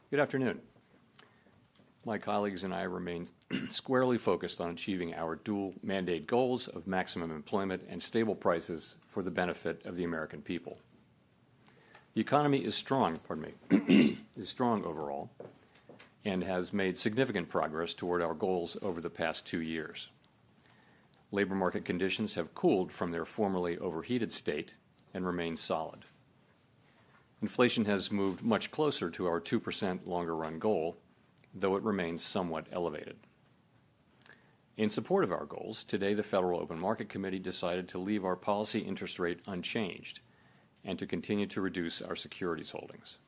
Good afternoon. My colleagues and I remain squarely focused on achieving our dual mandate goals of maximum employment and stable prices for the benefit of the American people. The economy is strong, is strong overall, and has made significant progress toward our goals over the past 2 years. Labor market conditions have cooled from their formerly overheated state and remain solid. Inflation has moved much closer to our 2% longer-run goal, though it remains somewhat elevated. In support of our goals, today the Federal Open Market Committee decided to leave our policy interest rate unchanged and to continue to reduce our securities holdings.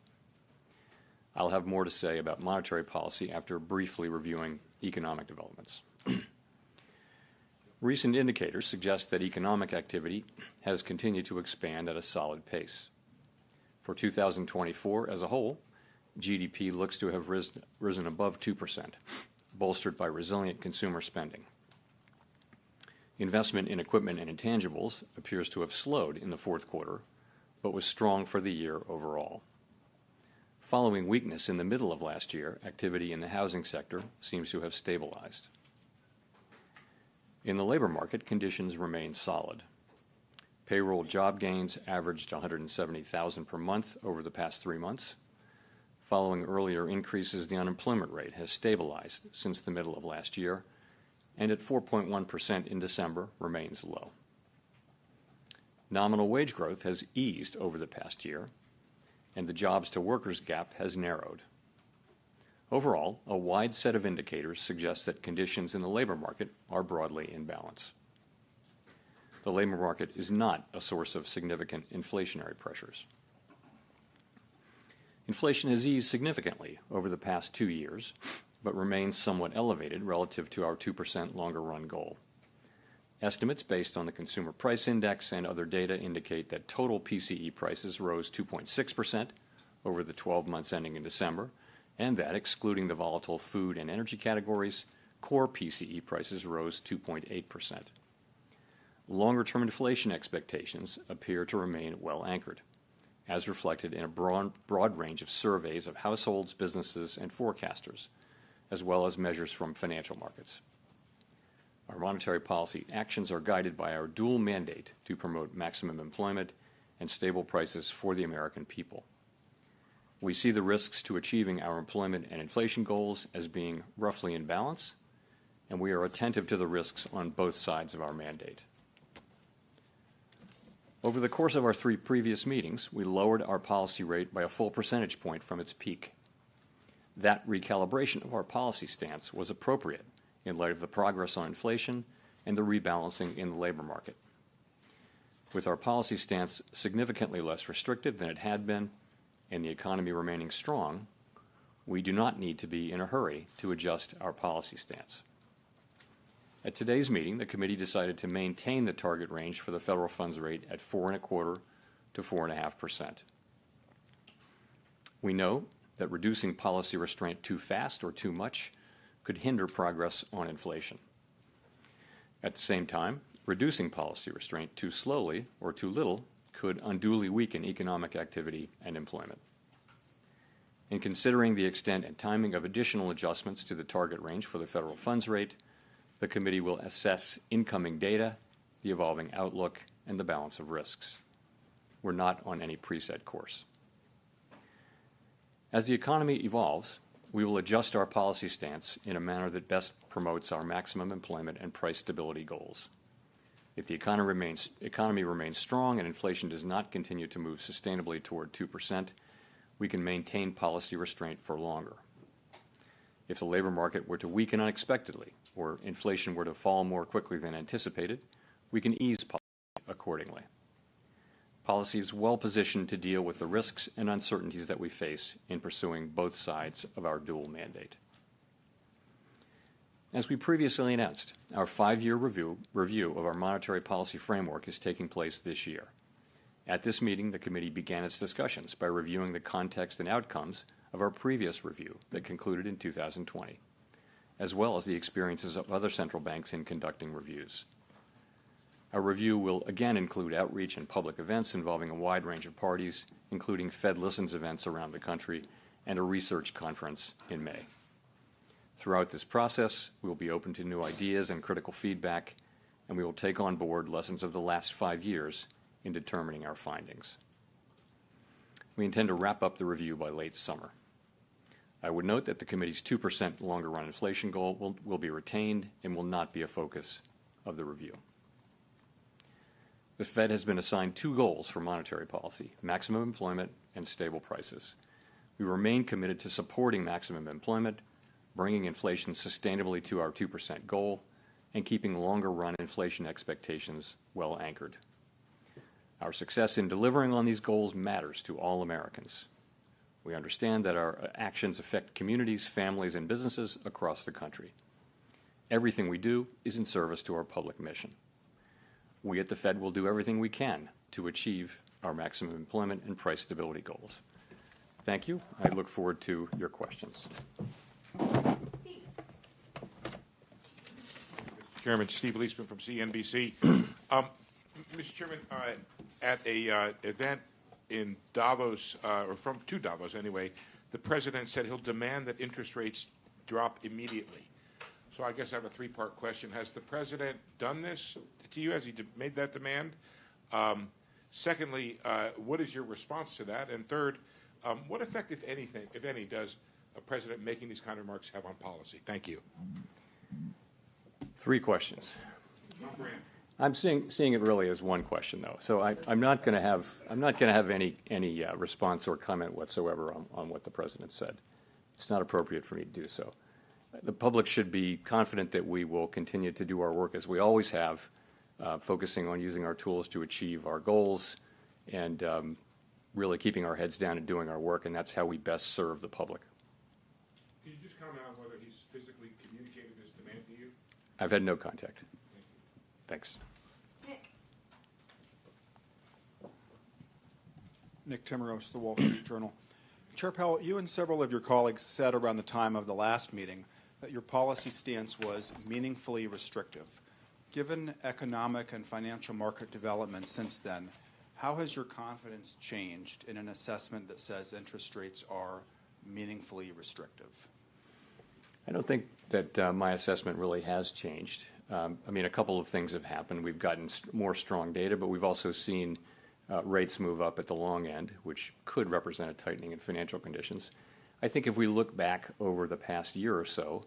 I'll have more to say about monetary policy after briefly reviewing economic developments. Recent indicators suggest that economic activity has continued to expand at a solid pace. For 2024 as a whole, GDP looks to have risen above 2%, bolstered by resilient consumer spending. Investment in equipment and intangibles appears to have slowed in the fourth quarter, but was strong for the year overall. Following weakness in the middle of last year, activity in the housing sector seems to have stabilized. In the labor market, conditions remain solid. Payroll job gains averaged 170,000 per month over the past 3 months. Following earlier increases, the unemployment rate has stabilized since the middle of last year, and at 4.1% in December remains low. Nominal wage growth has eased over the past year, and the jobs-to-workers gap has narrowed. Overall, a wide set of indicators suggests that conditions in the labor market are broadly in balance. The labor market is not a source of significant inflationary pressures. Inflation has eased significantly over the past 2 years, but remains somewhat elevated relative to our 2% longer-run goal. Estimates based on the Consumer Price Index and other data indicate that total PCE prices rose 2.6% over the 12 months ending in December, and that, excluding the volatile food and energy categories, core PCE prices rose 2.8%. Longer-term inflation expectations appear to remain well anchored, as reflected in a broad range of surveys of households, businesses, and forecasters, as well as measures from financial markets. Our monetary policy actions are guided by our dual mandate to promote maximum employment and stable prices for the American people. We see the risks to achieving our employment and inflation goals as being roughly in balance, and we are attentive to the risks on both sides of our mandate. Over the course of our 3 previous meetings, we lowered our policy rate by a full percentage point from its peak. That recalibration of our policy stance was appropriate in light of the progress on inflation and the rebalancing in the labor market. With our policy stance significantly less restrictive than it had been and the economy remaining strong, we do not need to be in a hurry to adjust our policy stance. At today's meeting, the committee decided to maintain the target range for the federal funds rate at 4.25% to 4.5%. We know that reducing policy restraint too fast or too much could hinder progress on inflation. At the same time, reducing policy restraint too slowly or too little could unduly weaken economic activity and employment. In considering the extent and timing of additional adjustments to the target range for the federal funds rate, the committee will assess incoming data, the evolving outlook, and the balance of risks. We're not on any preset course. As the economy evolves, we will adjust our policy stance in a manner that best promotes our maximum employment and price stability goals. If the economy remains strong and inflation does not continue to move sustainably toward 2%, we can maintain policy restraint for longer. If the labor market were to weaken unexpectedly or inflation were to fall more quickly than anticipated, we can ease policy accordingly. Policy is well positioned to deal with the risks and uncertainties that we face in pursuing both sides of our dual mandate. As we previously announced, our 5-year review of our monetary policy framework is taking place this year. At this meeting, the committee began its discussions by reviewing the context and outcomes of our previous review that concluded in 2020, as well as the experiences of other central banks in conducting reviews. Our review will again include outreach and public events involving a wide range of parties, including Fed Listens events around the country and a research conference in May. Throughout this process, we will be open to new ideas and critical feedback, and we will take on board lessons of the last 5 years in determining our findings. We intend to wrap up the review by late summer. I would note that the committee's 2% longer-run inflation goal will be retained and will not be a focus of the review. The Fed has been assigned 2 goals for monetary policy: maximum employment and stable prices. We remain committed to supporting maximum employment, bringing inflation sustainably to our 2% goal, and keeping longer-run inflation expectations well anchored. Our success in delivering on these goals matters to all Americans. We understand that our actions affect communities, families, and businesses across the country. Everything we do is in service to our public mission. We at the Fed will do everything we can to achieve our maximum employment and price stability goals. Thank you. I look forward to your questions. Mr. Chairman, Steve Leisman from CNBC. Mr. Chairman, at a event in Davos, to Davos anyway, the president said he'll demand that interest rates drop immediately. So I guess I have a 3-part question. Has the president done this to you? Has he made that demand? Secondly, what is your response to that? And third, what effect, if any, does a president making these kind of remarks have on policy? Thank you. 3 questions. I'm seeing it really as one question, though. So I'm not going to have any response or comment whatsoever on what the president said. It's not appropriate for me to do so. The public should be confident that we will continue to do our work as we always have, focusing on using our tools to achieve our goals and really keeping our heads down and doing our work, and that's how we best serve the public. Can you just comment on whether he's physically communicated his demand to you? I've had no contact. Thanks. Nick Timmeros, The Wall Street Journal. Chair Powell, you and several of your colleagues said around the time of the last meeting that your policy stance was meaningfully restrictive. Given economic and financial market developments since then, how has your confidence changed in an assessment that says interest rates are meaningfully restrictive? I don't think that my assessment really has changed. I mean, a couple of things have happened. We've gotten more strong data, but we've also seen rates move up at the long end, which could represent a tightening in financial conditions. I think if we look back over the past year or so,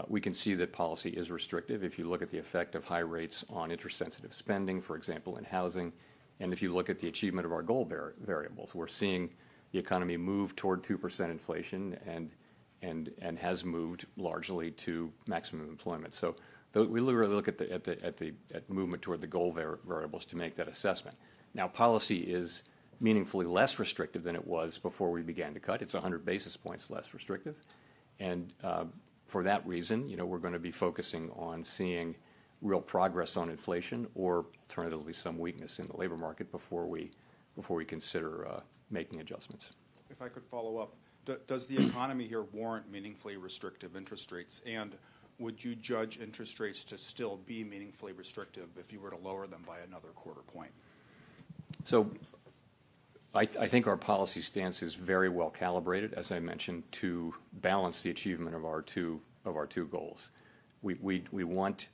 we can see that policy is restrictive. If you look at the effect of high rates on interest-sensitive spending, for example, in housing, and if you look at the achievement of our goal variables, we're seeing the economy move toward 2% inflation and has moved largely to maximum employment. So we literally look at the movement toward the goal variables to make that assessment. Now, policy is meaningfully less restrictive than it was before we began to cut. It's 100 basis points less restrictive. And for that reason, we're going to be focusing on seeing real progress on inflation or alternatively some weakness in the labor market before we consider making adjustments. If I could follow up, does the economy here warrant meaningfully restrictive interest rates? And would you judge interest rates to still be meaningfully restrictive if you were to lower them by another quarter point? So I think our policy stance is very well calibrated, as I mentioned, to balance the achievement of our two goals. We want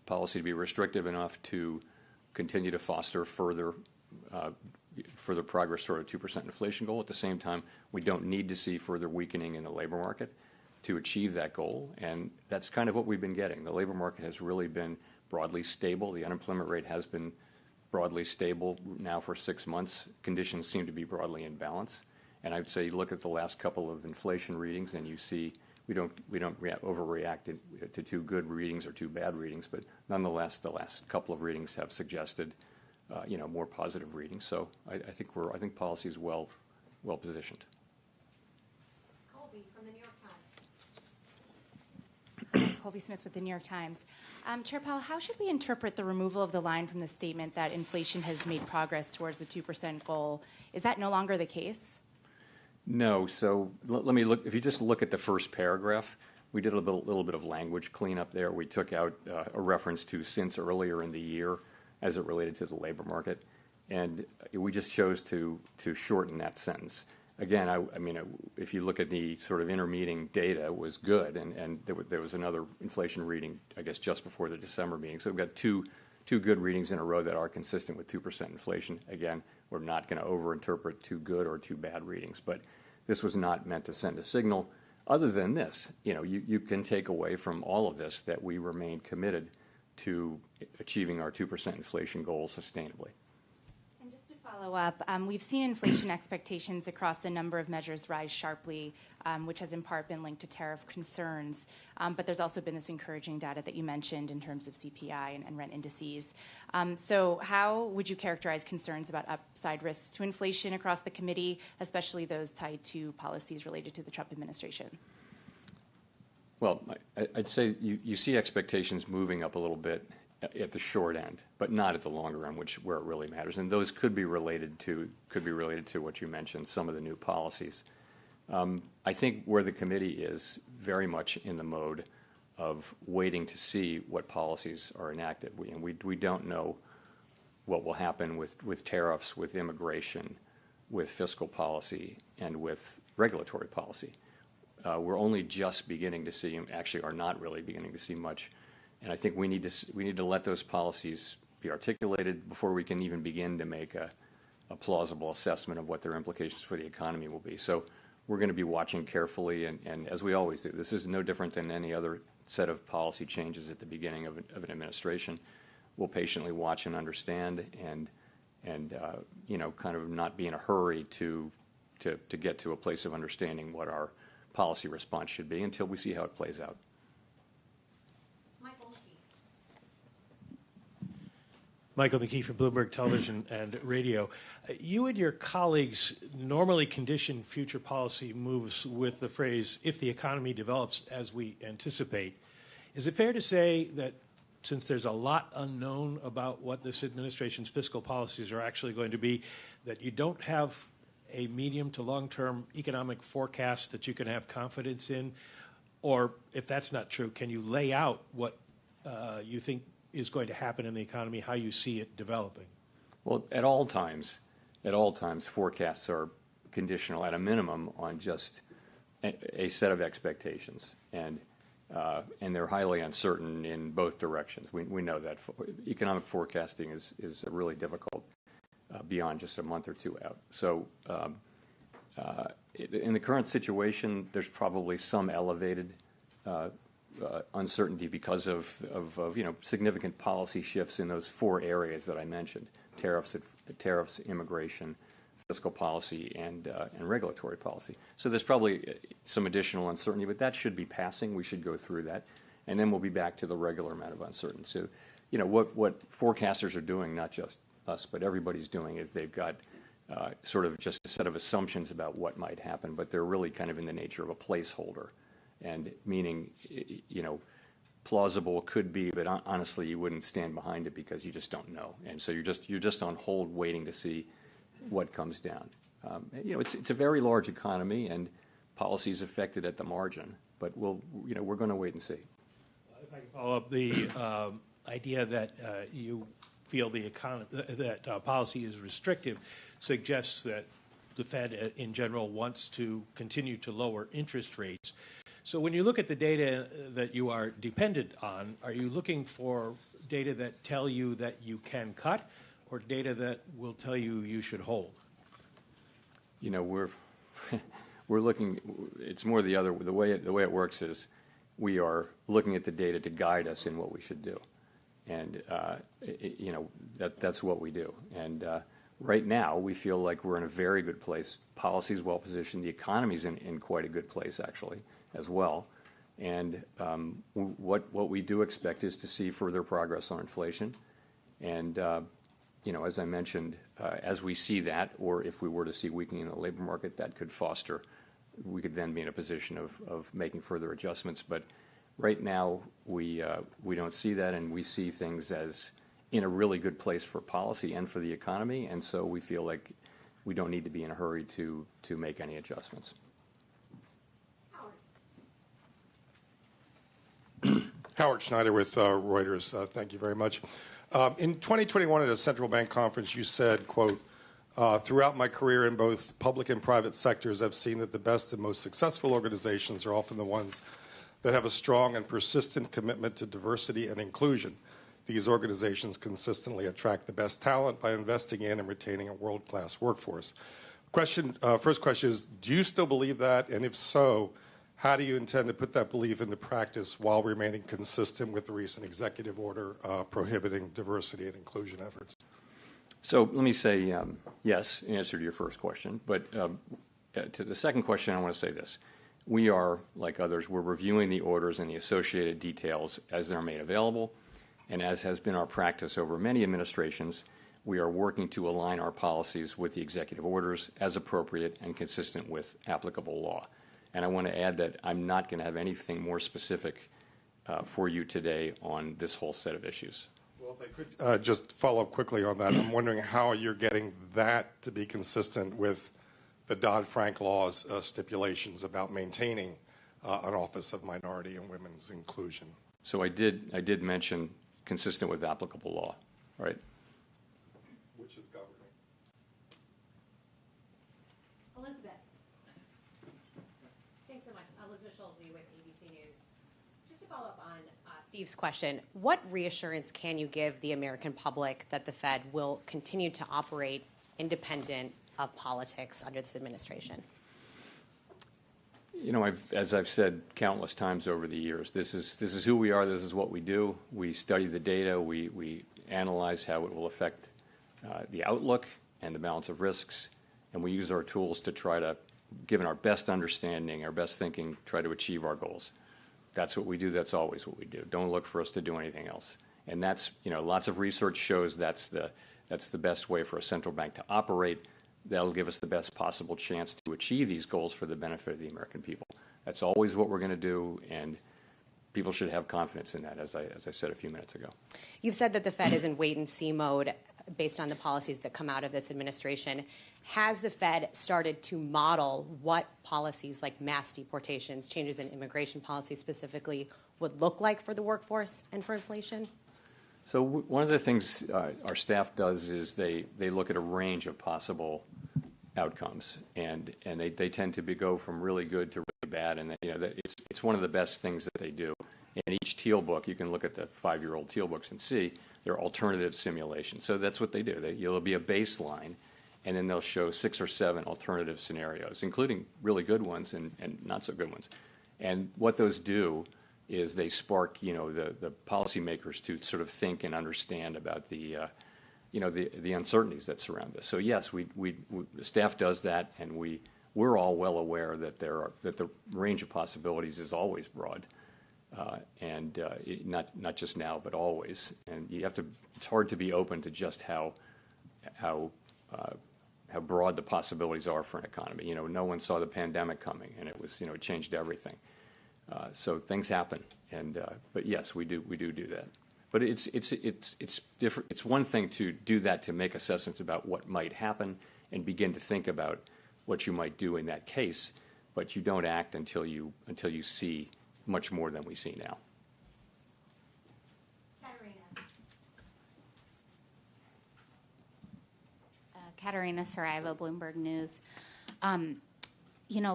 policy to be restrictive enough to continue to foster further progress toward a 2% inflation goal. At the same time, we don't need to see further weakening in the labor market to achieve that goal, and that's kind of what we've been getting. The labor market has really been broadly stable. The unemployment rate has been broadly stable now for 6 months. Conditions seem to be broadly in balance. And I would say you look at the last couple of inflation readings and you see we don't overreact to 2 good readings or 2 bad readings, but nonetheless the last couple of readings have suggested more positive readings. So I think policy is well positioned. Colby from the New York Times. Colby Smith with the New York Times. Chair Powell, how should we interpret the removal of the line from the statement that inflation has made progress towards the 2% goal? Is that no longer the case? No. So let me look. If you just look at the first paragraph, we did a little bit of language cleanup there. We took out a reference to since earlier in the year as it related to the labor market, and we just chose to shorten that sentence. again, I mean, if you look at the sort of intermeeting data, it was good, and there was another inflation reading, I guess, just before the December meeting. So we've got two good readings in a row that are consistent with 2% inflation. Again, we're not going to overinterpret two good or two bad readings, but this was not meant to send a signal. Other than this, you can take away from all of this that we remain committed to achieving our 2% inflation goal sustainably. And just to follow up, we've seen inflation expectations across a number of measures rise sharply, which has in part been linked to tariff concerns. But there's also been this encouraging data that you mentioned in terms of CPI and rent indices. So how would you characterize concerns about upside risks to inflation across the committee, especially those tied to policies related to the Trump administration? Well, I'd say you see expectations moving up a little bit at the short end, but not at the longer end, where it really matters. And those could be related to what you mentioned, some of the new policies. I think where the committee is very much in the mode of waiting to see what policies are enacted. We don't know what will happen with tariffs, with immigration, with fiscal policy, and with regulatory policy. We're only just beginning to see, actually are not really beginning to see much. And I think we need to let those policies be articulated before we can even begin to make a plausible assessment of what their implications for the economy will be. So we're going to be watching carefully, and as we always do. This is no different than any other set of policy changes at the beginning of an administration. We'll patiently watch and understand, and kind of not be in a hurry to get to a place of understanding what our policy response should be until we see how it plays out. Michael McKee from Bloomberg Television and Radio. You and your colleagues normally condition future policy moves with the phrase, if the economy develops as we anticipate. Is it fair to say that since there's a lot unknown about what this administration's fiscal policies are actually going to be, that you don't have a medium to long-term economic forecast that you can have confidence in? Or if that's not true, can you lay out what you think is going to happen in the economy, how you see it developing? Well, at all times, forecasts are conditional at a minimum on just a set of expectations, and they're highly uncertain in both directions. We know that economic forecasting is really difficult beyond just a month or two out. So in the current situation, there's probably some elevated uncertainty because of significant policy shifts in those four areas that I mentioned: tariffs, immigration, fiscal policy, and regulatory policy. So there's probably some additional uncertainty, but that should be passing. We should go through that, and then we'll be back to the regular amount of uncertainty. So, what forecasters are doing, not just us, but everybody's doing, is they've got sort of just a set of assumptions about what might happen, but they're really kind of in the nature of a placeholder. And meaning, plausible could be, but honestly, you wouldn't stand behind it because you just don't know. And so you're just on hold, waiting to see what comes down. It's a very large economy, and policy is affected at the margin. But we're going to wait and see. If I can follow up, the idea that you feel that policy is restrictive suggests that the Fed, in general, wants to continue to lower interest rates. So when you look at the data that you are dependent on, are you looking for data that tell you that you can cut, or data that will tell you you should hold? We're looking. It's more the other. The way it works is we are looking at the data to guide us in what we should do, and that's what we do. And right now, we feel like we're in a very good place. Policy's well positioned. The economy's in quite a good place, actually, as well. And what we do expect is to see further progress on inflation. And, as I mentioned, as we see that, or if we were to see weakening in the labor market, that could foster, we could then be in a position of making further adjustments. But right now, we don't see that, and we see things as in a really good place for policy and for the economy. And so we feel like we don't need to be in a hurry to make any adjustments. Howard Schneider with Reuters. Thank you very much. In 2021 at a central bank conference, you said, quote, Throughout my career in both public and private sectors, I've seen that the best and most successful organizations are often the ones that have a strong and persistent commitment to diversity and inclusion. These organizations consistently attract the best talent by investing in and retaining a world-class workforce. First question is, do you still believe that? And if so, how do you intend to put that belief into practice while remaining consistent with the recent executive order prohibiting diversity and inclusion efforts? So let me say yes, in answer to your first question. But to the second question, I want to say this. We are, like others, we're reviewing the orders and the associated details as they're made available. And as has been our practice over many administrations, we are working to align our policies with the executive orders as appropriate and consistent with applicable law. And I want to add that I'm not going to have anything more specific for you today on this whole set of issues. Well, if I could just follow up quickly on that, I'm wondering how you're getting that to be consistent with the Dodd-Frank law's stipulations about maintaining an Office of Minority and Women's Inclusion. So I did mention consistent with applicable law, right? Which is governing. Elizabeth. Thanks so much. Elizabeth Schulze with ABC News. Just to follow up on Steve's question, what reassurance can you give the American public that the Fed will continue to operate independent of politics under this administration? You know, as I've said countless times over the years, this is who we are. This is what we do. We study the data. We analyze how it will affect the outlook and the balance of risks, and we use our tools to try to, given our best understanding, our best thinking, try to achieve our goals. That's what we do. That's always what we do. Don't look for us to do anything else. And that's, you know, lots of research shows that's the best way for a central bank to operate. That'll give us the best possible chance to achieve these goals for the benefit of the American people. That's always what we're going to do, and people should have confidence in that, as I said a few minutes ago. You've said that the Fed is in wait-and-see mode based on the policies that come out of this administration. Has the Fed started to model what policies like mass deportations, changes in immigration policy specifically, would look like for the workforce and for inflation? So one of the things our staff does is they look at a range of possible outcomes, and they tend to go from really good to really bad, and it's one of the best things that they do. In each teal book, you can look at the 5-year-old teal books and see they're alternative simulations. So that's what they do. There'll be a baseline, and then they'll show 6 or 7 alternative scenarios, including really good ones and not so good ones. And what those do is they spark, the policymakers to sort of think and understand about the uncertainties that surround this. So yes, the staff does that, and we're all well aware that that the range of possibilities is always broad, and not just now, but always. And it's hard to be open to just how broad the possibilities are for an economy. No one saw the pandemic coming, and it changed everything. So things happen, but yes, we do that. But it's different. It's one thing to do that, to make assessments about what might happen and begin to think about what you might do in that case. But you don't act until you see much more than we see now. Katerina Saraiva, Bloomberg News.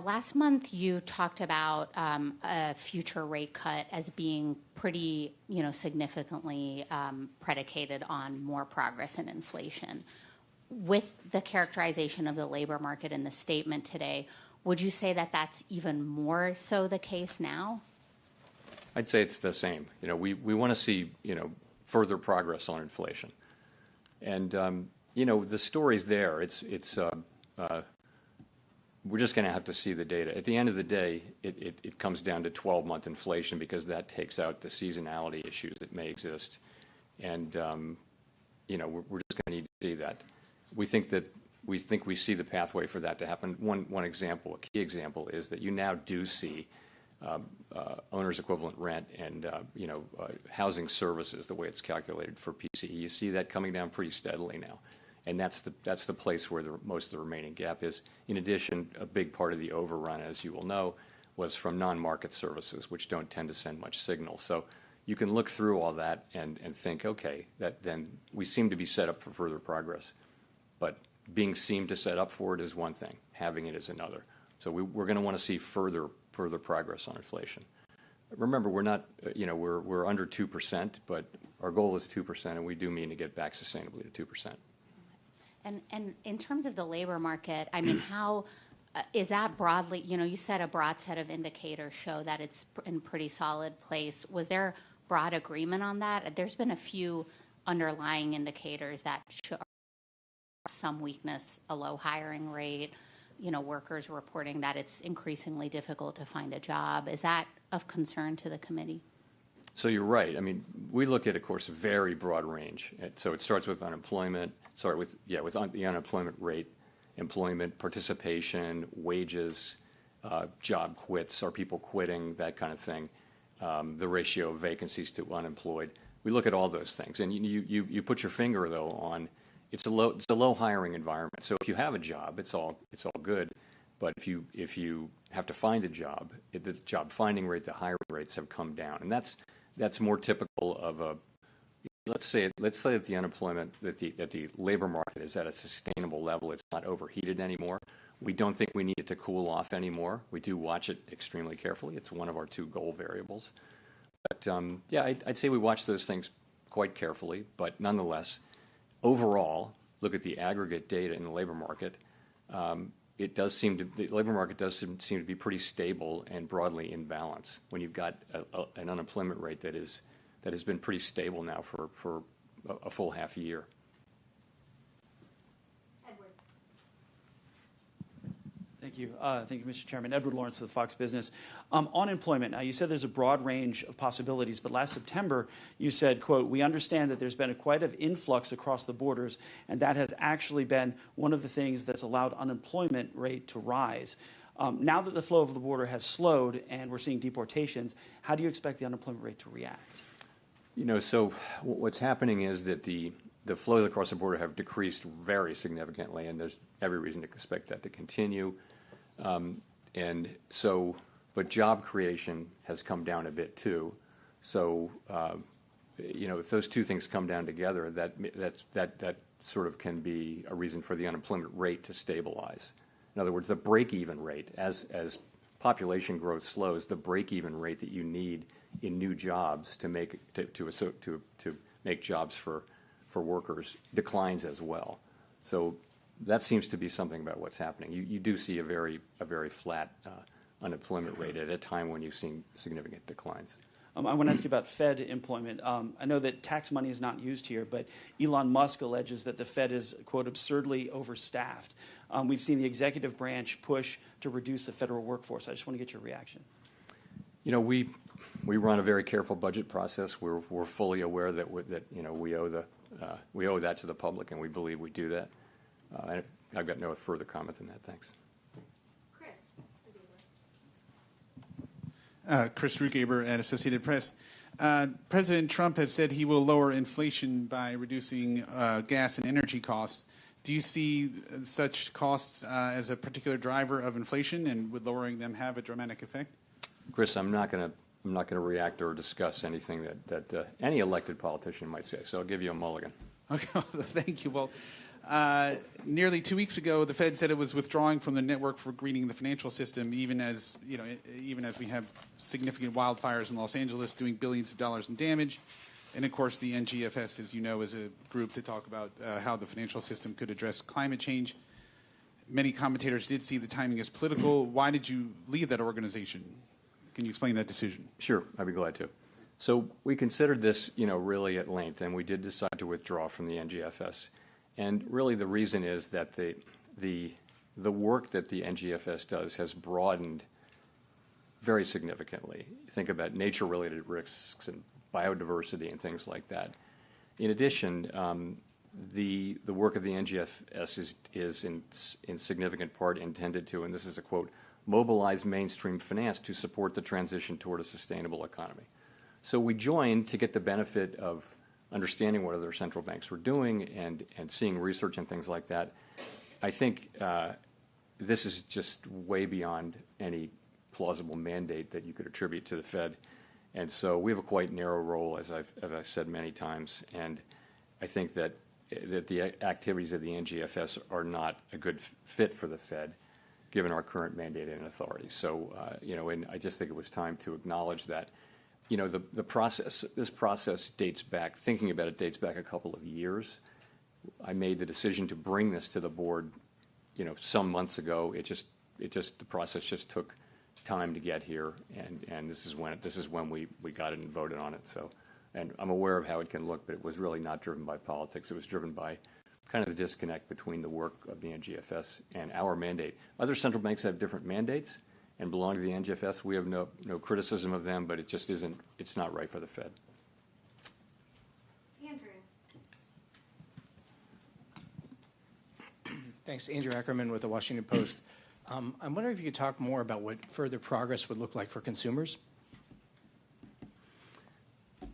Last month you talked about a future rate cut as being pretty, significantly predicated on more progress in inflation. With the characterization of the labor market in the statement today, would you say that that's even more so the case now? I'd say it's the same. We want to see, further progress on inflation. And, the story's there. We're just going to have to see the data. At the end of the day, it comes down to 12-month inflation, because that takes out the seasonality issues that may exist. And, we're just going to need to see that. We think we see the pathway for that to happen. One example, a key example, is that you now do see owner's equivalent rent and, housing services, the way it's calculated for PCE. You see that coming down pretty steadily now. And that's the place where most of the remaining gap is. In addition, a big part of the overrun, as you will know, was from non-market services, which don't tend to send much signal. So you can look through all that and think, okay, then we seem to be set up for further progress. But being seemed to set up for it is one thing, having it is another. So we're going to want to see further progress on inflation. Remember, we're not, we're under 2%, but our goal is 2%, and we do mean to get back sustainably to 2%. And in terms of the labor market, I mean, how is that broadly? You said a broad set of indicators show that it's in pretty solid place. Was there broad agreement on that? There's been a few underlying indicators that show some weakness, a low hiring rate, workers reporting that it's increasingly difficult to find a job. Is that of concern to the committee? So you're right. I mean, we look at, of course, a very broad range. So it starts with unemployment, with the unemployment rate, employment, participation, wages, job quits, are people quitting, that kind of thing, the ratio of vacancies to unemployed. We look at all those things. And you put your finger, though, on it's a low hiring environment. So if you have a job, it's all good. But if you have to find a job, the job finding rate, the hiring rates have come down, and that's more typical of a. Let's say that the unemployment, that the labor market is at a sustainable level. It's not overheated anymore. We don't think we need it to cool off anymore. We do watch it extremely carefully. It's one of our 2 goal variables. But I'd say we watch those things quite carefully. But nonetheless, overall, look at the aggregate data in the labor market. The labor market does seem to be pretty stable and broadly in balance when you've got an unemployment rate that has been pretty stable now for a full half a year. Edward. Thank you. Thank you, Mr. Chairman. Edward Lawrence with Fox Business. On employment, now you said there's a broad range of possibilities, but last September you said, quote, "We understand that there's been quite an influx across the borders, and that has actually been one of the things that's allowed unemployment rate to rise." Now that the flow of the border has slowed and we're seeing deportations, how do you expect the unemployment rate to react? So what's happening is that the flows across the border have decreased very significantly, and there's every reason to expect that to continue. But job creation has come down a bit too. So, if those 2 things come down together, that sort of can be a reason for the unemployment rate to stabilize. In other words, the break-even rate, as population growth slows, the break-even rate that you need in new jobs to make jobs for workers declines as well. So that seems to be something about what's happening. You do see a very flat unemployment rate at a time when you've seen significant declines. I want to ask you about Fed employment. I know that tax money is not used here, but Elon Musk alleges that the Fed is, quote, absurdly overstaffed. We've seen the executive branch push to reduce the federal workforce. I just want to get your reaction. We run a very careful budget process. We're fully aware that we owe that to the public, and we believe we do that. I've got no further comment than that. Thanks. Chris Rugaber at Associated Press. President Trump has said he will lower inflation by reducing gas and energy costs. Do you see such costs as a particular driver of inflation, and would lowering them have a dramatic effect? Chris, I'm not going to react or discuss anything that any elected politician might say. So I'll give you a mulligan. Okay, thank you. Well, nearly 2 weeks ago, the Fed said it was withdrawing from the network for greening the financial system, even as we have significant wildfires in Los Angeles doing billions of dollars in damage. And, of course, the NGFS, as you know, is a group to talk about how the financial system could address climate change. Many commentators did see the timing as political. Why did you leave that organization? Can you explain that decision? Sure, I'd be glad to. So we considered this, really at length, and we did decide to withdraw from the NGFS. And really the reason is that the work that the NGFS does has broadened very significantly. Think about nature-related risks and biodiversity and things like that. In addition, the work of the NGFS is in significant part intended to, and this is a quote, mobilize mainstream finance to support the transition toward a sustainable economy. So we joined to get the benefit of understanding what other central banks were doing and seeing research and things like that. I think this is just way beyond any plausible mandate that you could attribute to the Fed. And so we have a quite narrow role, as I've said many times. And I think that activities of the NGFS are not a good fit for the Fed, given our current mandate and authority. So, and I just think it was time to acknowledge that, this process dates back, thinking about it dates back a couple of years. I made the decision to bring this to the board, some months ago. The process just took time to get here, and this is when we got it and voted on it. So, and I'm aware of how it can look, but it was really not driven by politics. It was driven by kind of the disconnect between the work of the NGFS and our mandate. Other central banks have different mandates and belong to the NGFS. We have no criticism of them, but it just isn't. It's not right for the Fed. Andrew. Thanks, Andrew Ackerman with the Washington Post. I'm wondering if you could talk more about what further progress would look like for consumers.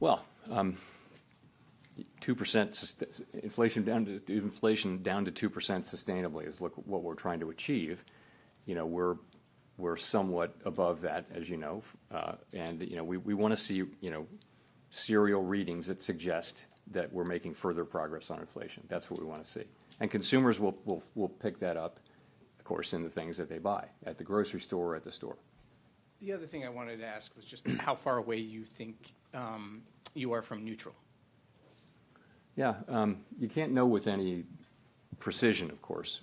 Well, 2% inflation down to 2% sustainably is what we're trying to achieve. We're somewhat above that, as you know, and we want to see serial readings that suggest that we're making further progress on inflation. That's what we want to see, and consumers will pick that up, of course, in the things that they buy at the grocery store or at the store. The other thing I wanted to ask was just how far away you think you are from neutral. Yeah, you can't know with any precision, of course.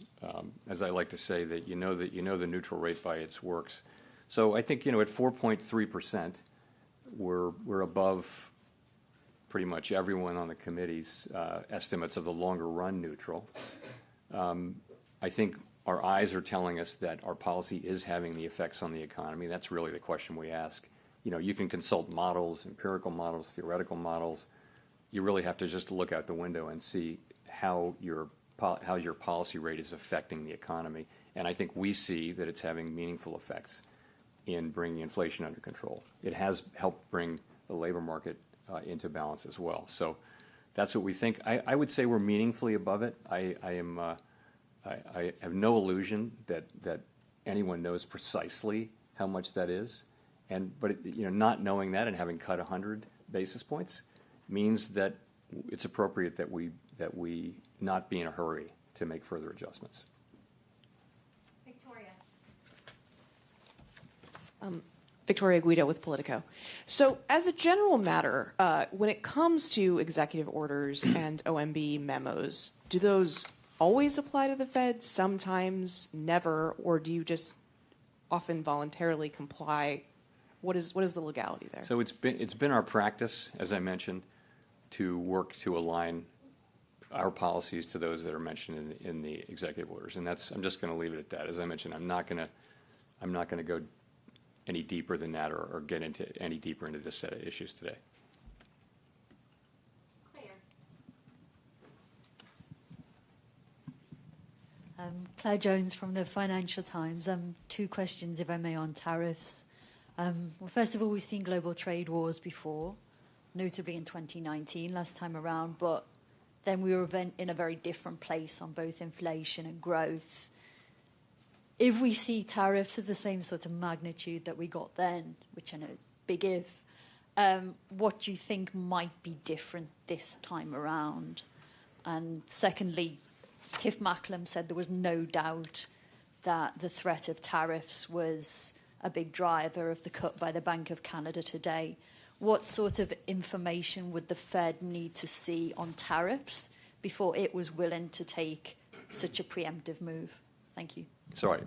As I like to say, that you know the neutral rate by its works. So I think at 4.3%, we're above pretty much everyone on the committee's estimates of the longer run neutral. I think our eyes are telling us that our policy is having the effects on the economy. That's really the question we ask. You can consult models, empirical models, theoretical models. You really have to just look out the window and see how your policy rate is affecting the economy. And I think we see that it's having meaningful effects in bringing inflation under control. It has helped bring the labor market into balance as well. So that's what we think. I would say we're meaningfully above it. I have no illusion that anyone knows precisely how much that is. But not knowing that and having cut 100 basis points means that it's appropriate that we not be in a hurry to make further adjustments. Victoria. Victoria Guido with Politico. So as a general matter, when it comes to executive orders and OMB memos, do those always apply to the Fed, sometimes never, or do you just often voluntarily comply? What is the legality there? So it's been our practice, as I mentioned, to work to align our policies to those that are mentioned in the executive orders, and I'm just going to leave it at that. As I mentioned, I'm not going to go any deeper than that or get into any deeper into this set of issues today. Claire Jones from the Financial Times. Two questions, if I may, on tariffs. Well, first of all, we've seen global trade wars before, notably in 2019, last time around, but then we were in a very different place on both inflation and growth. If we see tariffs of the same sort of magnitude that we got then, which I know is big if, what do you think might be different this time around? And secondly, Tiff Macklem said there was no doubt that the threat of tariffs was a big driver of the cut by the Bank of Canada today. What sort of information would the Fed need to see on tariffs before it was willing to take such a preemptive move? Thank you. Sorry.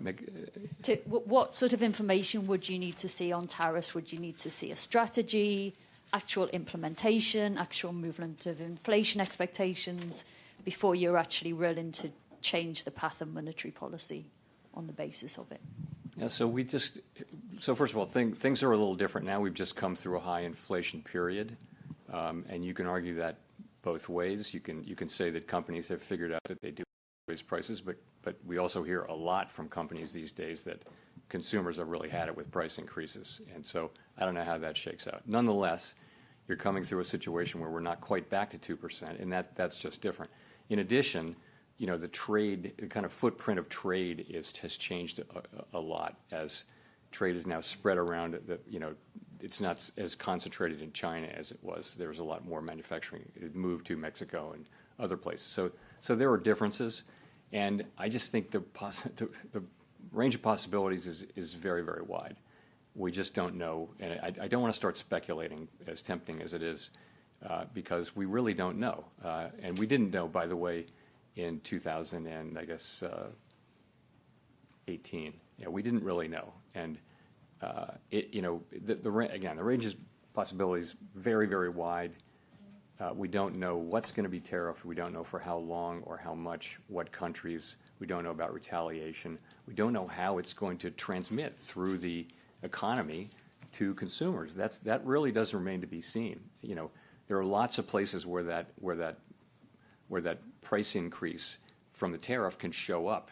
What sort of information would you need to see on tariffs? Would you need to see a strategy, actual implementation, actual movement of inflation expectations before you're actually willing to change the path of monetary policy on the basis of it? Yeah, so first of all, things are a little different now. We've just come through a high inflation period, and you can argue that both ways. You can say that companies have figured out that they do raise prices, but we also hear a lot from companies these days that consumers have really had it with price increases, and so I don't know how that shakes out. Nonetheless, you're coming through a situation where we're not quite back to 2%, and that's just different. In addition, the kind of footprint of trade has changed a lot as trade is now spread around. It's not as concentrated in China as it was. There was a lot more manufacturing. It moved to Mexico and other places. So there are differences, and I just think the range of possibilities is very, very wide. We just don't know, and I don't want to start speculating, as tempting as it is, because we really don't know. And we didn't know, by the way, in 2018. We didn't really know. And, the range of possibilities very, very wide. We don't know what's going to be tariffed. We don't know for how long or how much, what countries. We don't know about retaliation. We don't know how it's going to transmit through the economy to consumers. That really does remain to be seen. There are lots of places where that price increase from the tariff can show up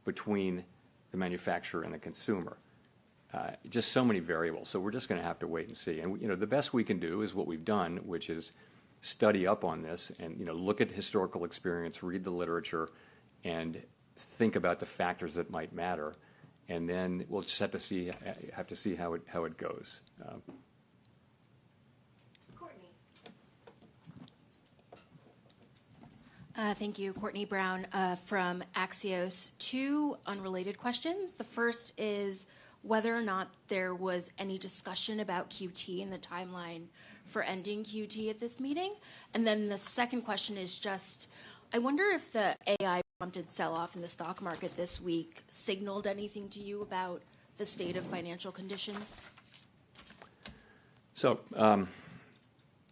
between the manufacturer and the consumer. Just so many variables. So we're just going to have to wait and see. And the best we can do is what we've done, which is study up on this and look at historical experience, read the literature, and think about the factors that might matter. And then we'll just have to see how it goes. Courtney. Thank you, Courtney Brown from Axios. Two unrelated questions. The first is whether or not there was any discussion about QT and the timeline for ending QT at this meeting. And then the second question is just, I wonder if the AI-prompted sell-off in the stock market this week signaled anything to you about the state of financial conditions? So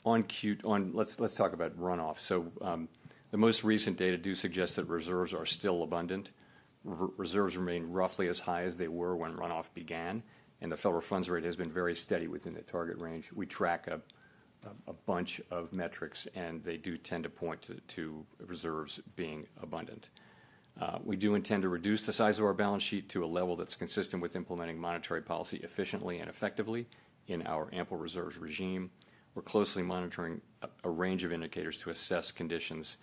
let's talk about runoff. So the most recent data do suggest that reserves are still abundant. Reserves remain roughly as high as they were when runoff began, and the federal funds rate has been very steady within the target range. We track a bunch of metrics, and they do tend to point to reserves being abundant. We do intend to reduce the size of our balance sheet to a level that's consistent with implementing monetary policy efficiently and effectively in our ample reserves regime. We're closely monitoring a range of indicators to assess conditions,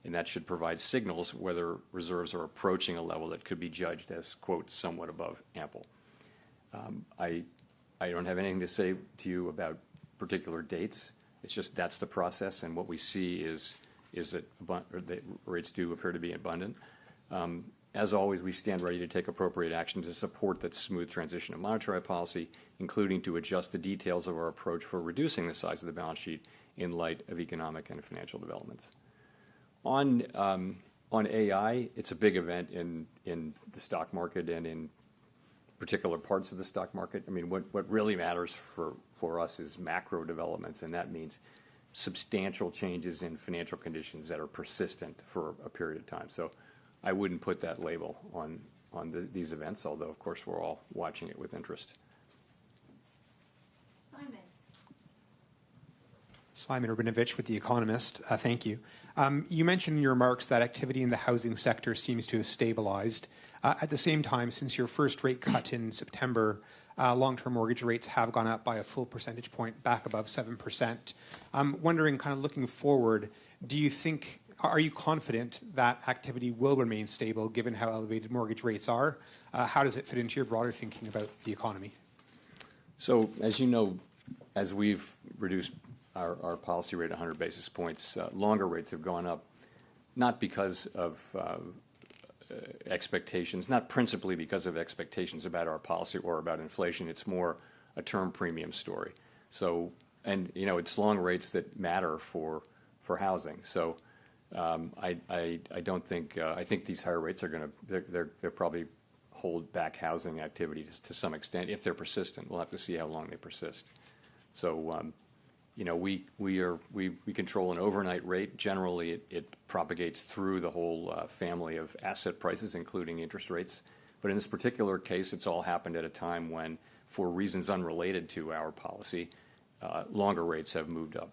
and that should provide signals whether reserves are approaching a level that could be judged as, quote, somewhat above ample. I don't have anything to say to you about particular dates. It's just that's the process, and what we see is that rates do appear to be abundant. As always, we stand ready to take appropriate action to support that smooth transition of monetary policy, including to adjust the details of our approach for reducing the size of the balance sheet in light of economic and financial developments. On AI, it's a big event in the stock market and in particular parts of the stock market. I mean, what really matters for us is macro developments, and that means substantial changes in financial conditions that are persistent for a period of time. So I wouldn't put that label on these events, although, of course, we're all watching it with interest. Simon Rabinovich with The Economist. Thank you. You mentioned in your remarks that activity in the housing sector seems to have stabilized. At the same time, since your first rate cut in September, long-term mortgage rates have gone up by a full percentage point back above 7%. I'm wondering, kind of looking forward, are you confident that activity will remain stable given how elevated mortgage rates are? How does it fit into your broader thinking about the economy? So, as you know, as we've reduced our policy rate 100 basis points, longer rates have gone up, not because of expectations, not principally because of expectations about our policy or about inflation. It's more a term premium story. So, and it's long rates that matter for housing. So, I don't think I think these higher rates are going to they're probably hold back housing activity to some extent if they're persistent. We'll have to see how long they persist. So. We control an overnight rate. Generally, it propagates through the whole family of asset prices, including interest rates. But in this particular case, it's all happened at a time when, for reasons unrelated to our policy, longer rates have moved up.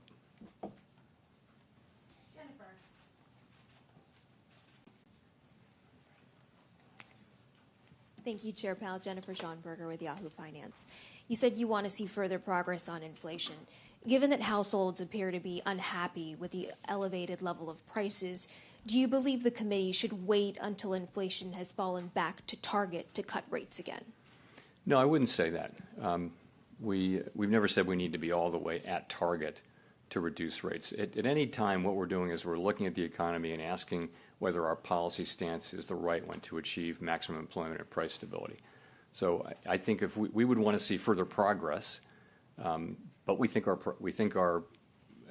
Jennifer. Thank you, Chair Powell. Jennifer Schonberger with Yahoo Finance. You said you want to see further progress on inflation. Given that households appear to be unhappy with the elevated level of prices, do you believe the committee should wait until inflation has fallen back to target to cut rates again? No, I wouldn't say that. We've never said we need to be all the way at target to reduce rates. At any time, what we're doing is we're looking at the economy and asking whether our policy stance is the right one to achieve maximum employment and price stability. So I think if we would want to see further progress, but we think our,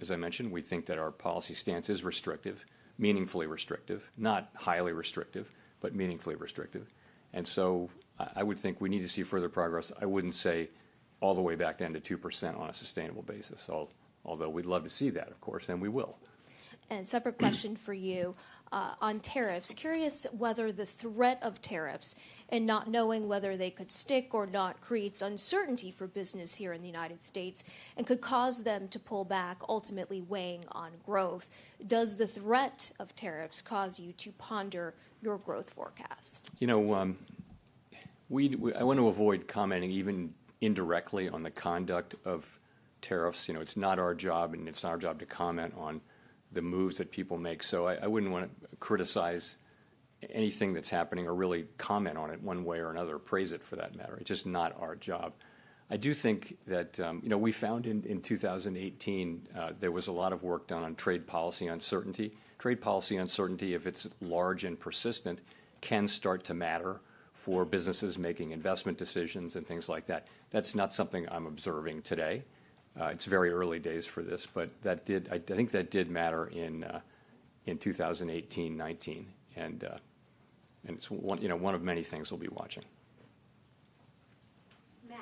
as I mentioned, we think that our policy stance is restrictive, meaningfully restrictive, not highly restrictive, but meaningfully restrictive. And so I would think we need to see further progress. I wouldn't say all the way back down to 2% on a sustainable basis, although we'd love to see that, of course, and we will. And separate question for you on tariffs. Curious whether the threat of tariffs and not knowing whether they could stick or not creates uncertainty for business here in the United States and could cause them to pull back, ultimately weighing on growth. Does the threat of tariffs cause you to ponder your growth forecast? You know, I want to avoid commenting even indirectly on the conduct of tariffs. You know, it's not our job, and it's not our job to comment on the moves that people make. So I wouldn't want to criticize anything that's happening or really comment on it one way or another, praise it for that matter. It's just not our job. I do think that, you know, we found in 2018 there was a lot of work done on trade policy uncertainty. Trade policy uncertainty, if it's large and persistent, can start to matter for businesses making investment decisions and things like that. That's not something I'm observing today. It's very early days for this, but that did. I think that did matter in 2018-19, and it's one of many things we'll be watching. Matt.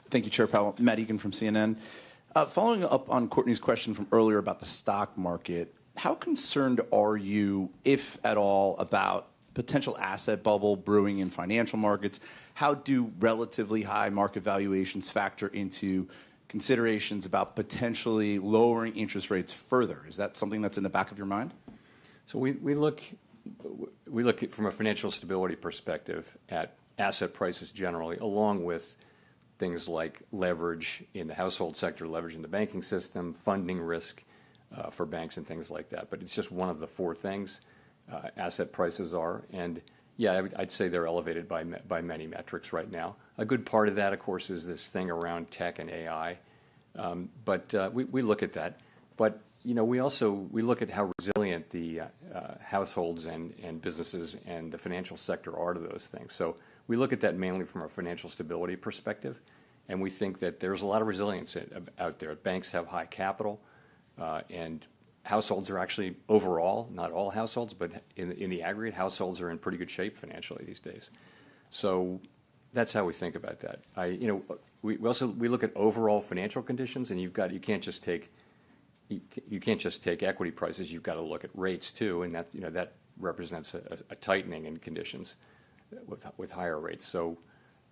Thank you, Chair Powell. Matt Egan from CNN. Following up on Courtney's question from earlier about the stock market, how concerned are you, if at all, about potential asset bubble brewing in financial markets? How do relatively high market valuations factor into considerations about potentially lowering interest rates further? Is that something that's in the back of your mind? So we look at, from a financial stability perspective, at asset prices generally, along with things like leverage in the household sector, leverage in the banking system, funding risk for banks and things like that. But it's just one of the four things asset prices are. And yeah, I'd say they're elevated by many metrics right now. A good part of that, of course, is this thing around tech and AI. But we look at that. But you know, we look at how resilient the households and businesses and the financial sector are to those things. So we look at that mainly from a financial stability perspective, and we think that there's a lot of resilience out there. Banks have high capital, and households are actually overall, not all households, but in the aggregate, households are in pretty good shape financially these days. So that's how we think about that. We look at overall financial conditions, and you can't just take equity prices. You've got to look at rates too, and that represents a tightening in conditions with higher rates. So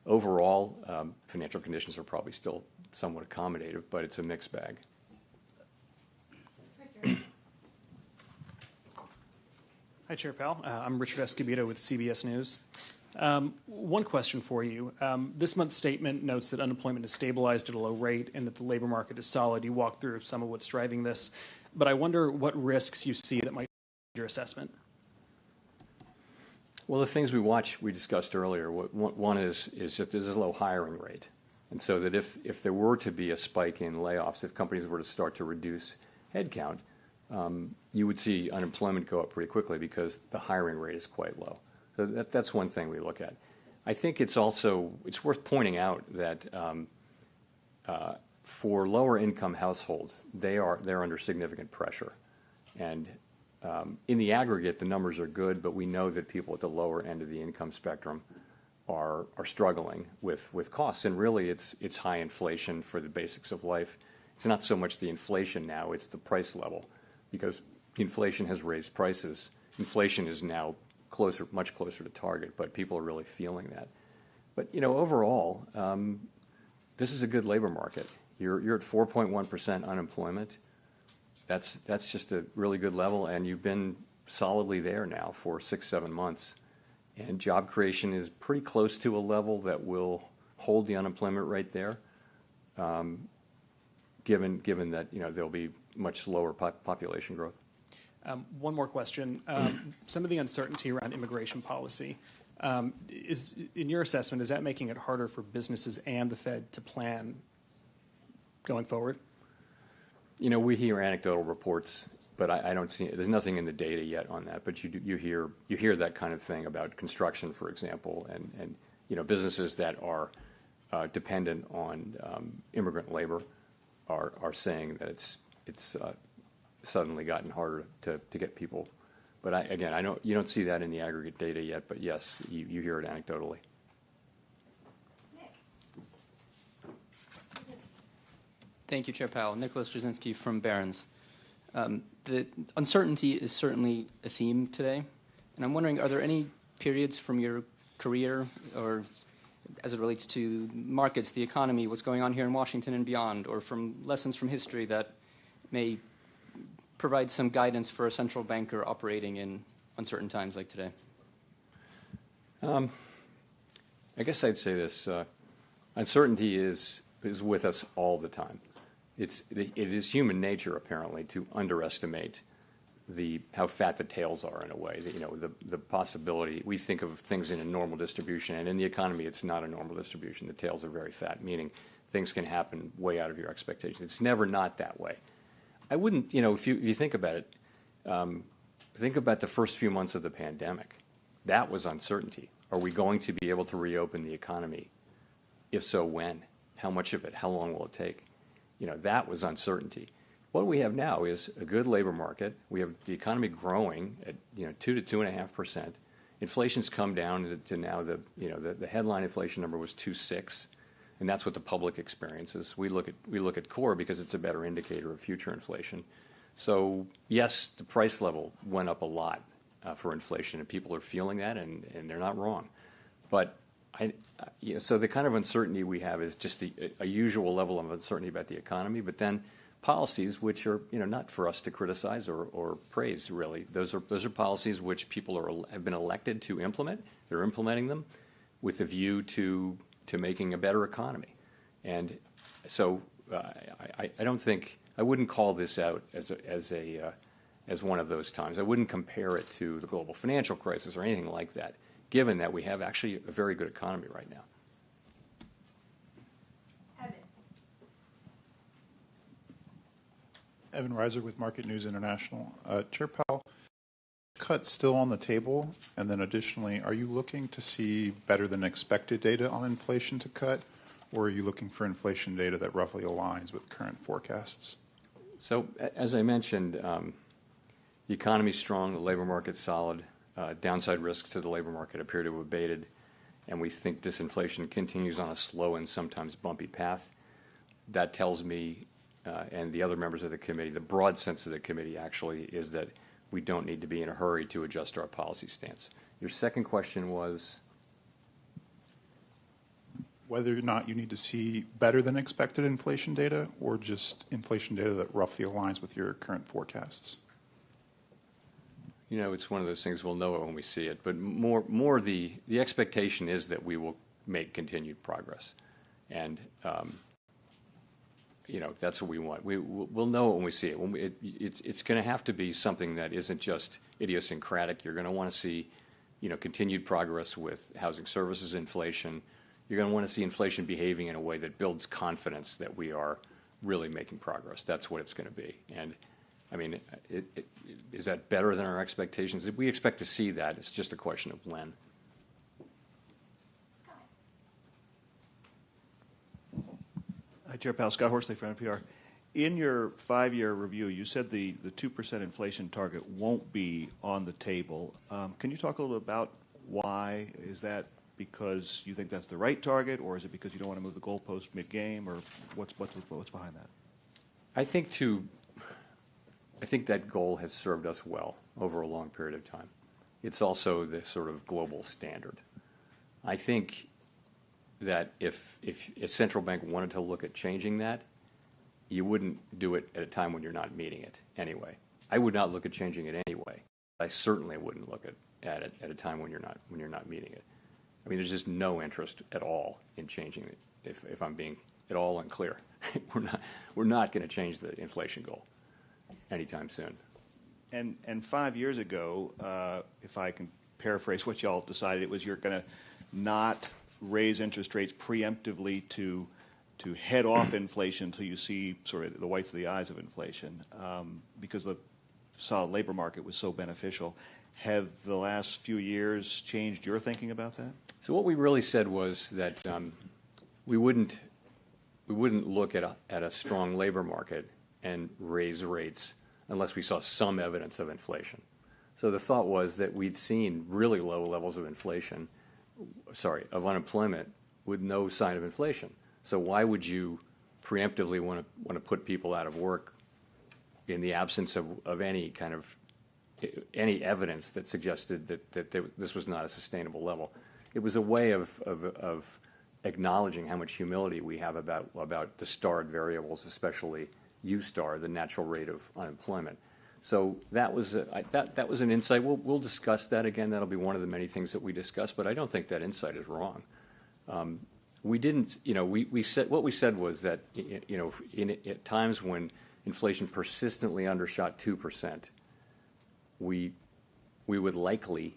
overall, financial conditions are probably still somewhat accommodative, but it's a mixed bag. Hi, Chair Powell. I'm Richard Escobedo with CBS News. One question for you. This month's statement notes that unemployment has stabilized at a low rate and that the labor market is solid. You walked through some of what's driving this, but I wonder what risks you see that might change your assessment. Well, the things we discussed earlier. One is that there's a low hiring rate, and so that if there were to be a spike in layoffs, if companies were to start to reduce headcount, you would see unemployment go up pretty quickly because the hiring rate is quite low. So that's one thing we look at. I think it's worth pointing out that for lower income households, they're under significant pressure, and in the aggregate, the numbers are good, but we know that people at the lower end of the income spectrum are struggling with costs, and really it's high inflation for the basics of life. It's not so much the inflation now; it's the price level, because inflation has raised prices. Inflation is now much closer to target, but people are really feeling that. But overall, this is a good labor market. You're at 4.1% unemployment. That's just a really good level, and you've been solidly there now for 6-7 months. And job creation is pretty close to a level that will hold the unemployment rate there, given that there'll be much slower population growth. One more question. Some of the uncertainty around immigration policy, is, in your assessment, is that making it harder for businesses and the Fed to plan going forward? You know, we hear anecdotal reports, but I don't see, there's nothing in the data yet on that. But you hear that kind of thing about construction, for example, and you know, businesses that are dependent on immigrant labor are saying that it's suddenly gotten harder to get people. But you don't see that in the aggregate data yet. But yes, you hear it anecdotally. Thank you, Chair Powell. Nicholas Jasinski from Barron's. The uncertainty is certainly a theme today, and I'm wondering, are there any periods from your career or as it relates to markets, the economy, what's going on here in Washington and beyond, or from lessons from history that may provide some guidance for a central banker operating in uncertain times like today? I guess I'd say this. Uncertainty is with us all the time. It is human nature, apparently, to underestimate how fat the tails are in a way. You know, the possibility. We think of things in a normal distribution, and in the economy, it's not a normal distribution. The tails are very fat, meaning things can happen way out of your expectations. It's never not that way. I wouldn't, you know, if you think about it, think about the first few months of the pandemic. That was uncertainty. Are we going to be able to reopen the economy? If so, when? How much of it? How long will it take? You know, that was uncertainty. What we have now is a good labor market. We have the economy growing at 2 to 2.5%. Inflation's come down to now the headline inflation number was 2.6, and that's what the public experiences. We look at core because it's a better indicator of future inflation. So yes, the price level went up a lot for inflation, and people are feeling that, and they're not wrong. But so the kind of uncertainty we have is just a usual level of uncertainty about the economy, but then policies which are not for us to criticize or praise, really. Those are policies which people have been elected to implement. They're implementing them with a view to making a better economy. And so I wouldn't call this out as one of those times. I wouldn't compare it to the global financial crisis or anything like that, given that we have actually a very good economy right now. Evan Reiser with Market News International. Chair Powell, cut still on the table, and then additionally, are you looking to see better than expected data on inflation to cut, or are you looking for inflation data that roughly aligns with current forecasts? So as I mentioned, the economy's strong, the labor market's solid. Downside risks to the labor market appear to have abated, and we think disinflation continues on a slow and sometimes bumpy path. That tells me, and the other members of the committee, the broad sense of the committee actually is that we don't need to be in a hurry to adjust our policy stance. Your second question was? Whether or not you need to see better than expected inflation data or just inflation data that roughly aligns with your current forecasts. You know, it's one of those things we'll know it when we see it, but more the expectation is that we will make continued progress. And, that's what we want. We'll know it when we see it. It's going to have to be something that isn't just idiosyncratic. You're going to want to see, continued progress with housing services inflation. You're going to want to see inflation behaving in a way that builds confidence that we are really making progress. That's what it's going to be. And, I mean, is that better than our expectations? We expect to see that. It's just a question of when. Hi, Chair Powell. Scott Horsley from NPR. In your 5-year review, you said the 2% inflation target won't be on the table. Can you talk a little bit about why? Is that because you think that's the right target, or is it because you don't want to move the goalpost mid-game, or what's behind that? I think that goal has served us well over a long period of time. It's also the sort of global standard. I think that if a central bank wanted to look at changing that, you wouldn't do it at a time when you're not meeting it anyway. I would not look at changing it anyway. I certainly wouldn't look at it at a time when you're not meeting it. I mean, there's just no interest at all in changing it. If I'm being at all unclear, we're not going to change the inflation goal anytime soon. And 5 years ago, if I can paraphrase what y'all decided, it was you're going to not raise interest rates preemptively to head off inflation until you see sort of the whites of the eyes of inflation, because the solid labor market was so beneficial. Have the last few years changed your thinking about that? So what we really said was that we wouldn't look at a strong labor market and raise rates unless we saw some evidence of inflation. So the thought was that we'd seen really low levels of of unemployment with no sign of inflation. So why would you preemptively want to put people out of work in the absence of any kind of any evidence that suggested that this was not a sustainable level? It was a way of acknowledging how much humility we have about the starred variables, especially U-star, the natural rate of unemployment. So that was an insight. We'll discuss that again. That'll be one of the many things that we discuss. But I don't think that insight is wrong. We didn't, we said what we said was that, at times when inflation persistently undershot 2%, we would likely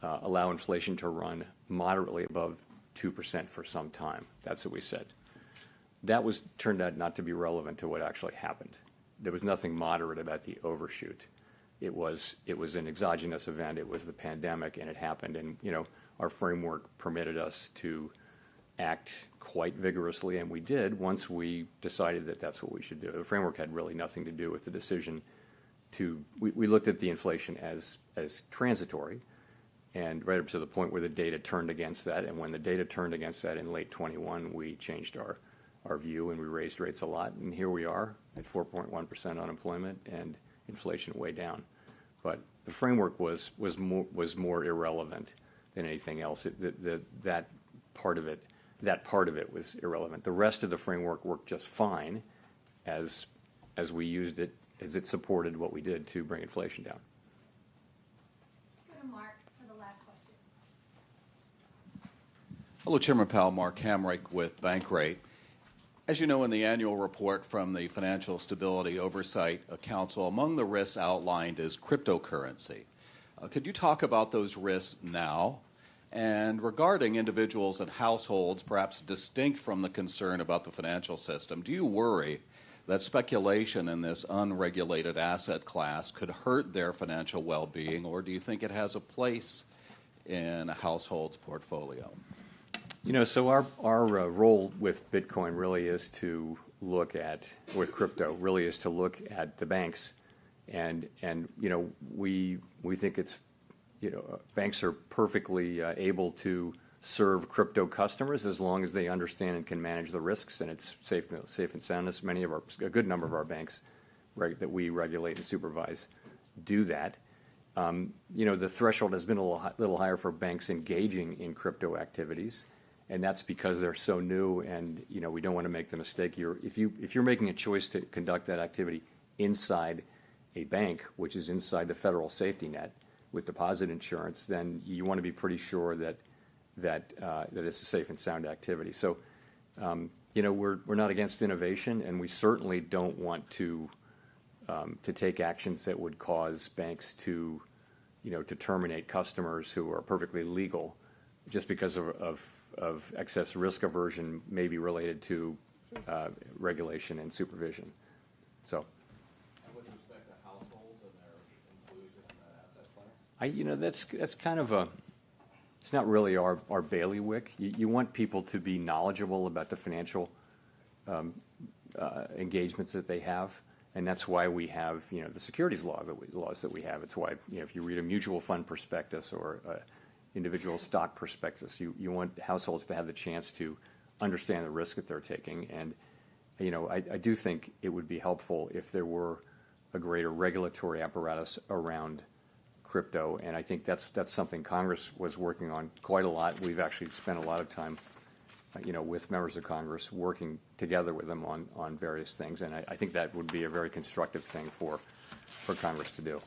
allow inflation to run moderately above 2% for some time. That's what we said. That turned out not to be relevant to what actually happened. There was nothing moderate about the overshoot. It was an exogenous event. It was the pandemic, and it happened. And our framework permitted us to act quite vigorously, and we did once we decided that that's what we should do. The framework had really nothing to do with the decision to. We looked at the inflation as transitory, and right up to the point where the data turned against that. And when the data turned against that in late 21, we changed our view and we raised rates a lot. And here we are at 4.1% unemployment and inflation way down. But the framework was more irrelevant than anything else. That part of it was irrelevant. The rest of the framework worked just fine as we used it, as it supported what we did to bring inflation down. Let's go to Mark for the last question. Hello, Chairman Powell. Mark Hamrick with Bankrate. As you know, in the annual report from the Financial Stability Oversight Council, among the risks outlined is cryptocurrency. Could you talk about those risks now? And regarding individuals and households, perhaps distinct from the concern about the financial system, do you worry that speculation in this unregulated asset class could hurt their financial well-being, or do you think it has a place in a household's portfolio? So our role with Bitcoin really is to look at, with crypto, really is to look at the banks, and we think it's, banks are perfectly able to serve crypto customers as long as they understand and can manage the risks, and it's safe and soundness. A good number of our banks that we regulate and supervise do that. The threshold has been a little higher for banks engaging in crypto activities. And that's because they're so new, and we don't want to make the mistake. If you're making a choice to conduct that activity inside a bank, which is inside the federal safety net with deposit insurance, then you want to be pretty sure that it's a safe and sound activity. So, we're not against innovation, and we certainly don't want to take actions that would cause banks to terminate customers who are perfectly legal just because of excess risk aversion, may be related to regulation and supervision. So, and with respect to households and their inclusion in that asset class? That's kind of it's not really our bailiwick. You want people to be knowledgeable about the financial engagements that they have, and that's why we have the securities laws that we have. It's why if you read a mutual fund prospectus or individual stock prospectus, you want households to have the chance to understand the risk that they're taking. And I do think it would be helpful if there were a greater regulatory apparatus around crypto, and I think that's something Congress was working on quite a lot. We've actually spent a lot of time with members of Congress working together with them on various things, and I think that would be a very constructive thing for Congress to do.